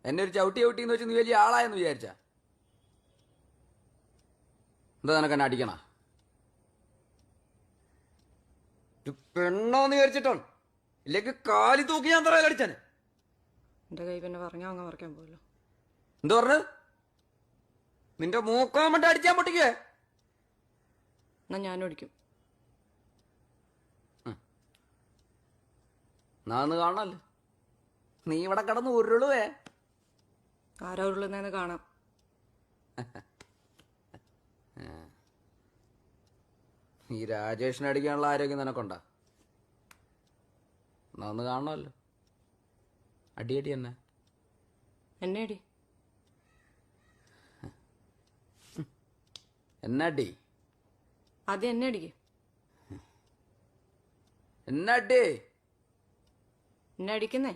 എന്നെ ഒരു ചവിട്ടി ചവിട്ടിന്ന് വെച്ച് നീ വലിയ ആളായെന്ന് വിചാരിച്ച? എന്താ നിനക്ക് എന്നെ അടിക്കണ? പെണ്ണോന്ന് വിചാരിച്ചിട്ടാണ്, ഇല്ലെങ്കിൽ കാലി തൂക്കി ഞാൻ തറയിൽ അടിച്ചാന്. എന്റെ കൈ പിന്നെ പറഞ്ഞാ അങ്ങ് പറിക്കാൻ പോലോ. എന്താ പറഞ്ഞത്? നിന്റെ മൂക്കാൻ വേണ്ടി അടിച്ചാൻ പൊട്ടിക്കേ? എന്നാ ഞാനും അടിക്കും. നാന്ന് കാണാല്ലോ, നീ ഇവിടെ കിടന്ന് ഉരുളുവേ. ആരാ ഉരുളുന്നേന്ന് കാണാം. ഈ രാജേഷിനെ അടിക്കാനുള്ള ആരോഗ്യം നിനക്കൊണ്ടാ? നാന്ന് കാണാമല്ലോ. അടിയടി തന്നെ. എന്നെ അടി. എന്നടി? ആദ്യം എന്നെ അടിക്ക്. എന്നടി? എന്നെ അടിക്കുന്നേ.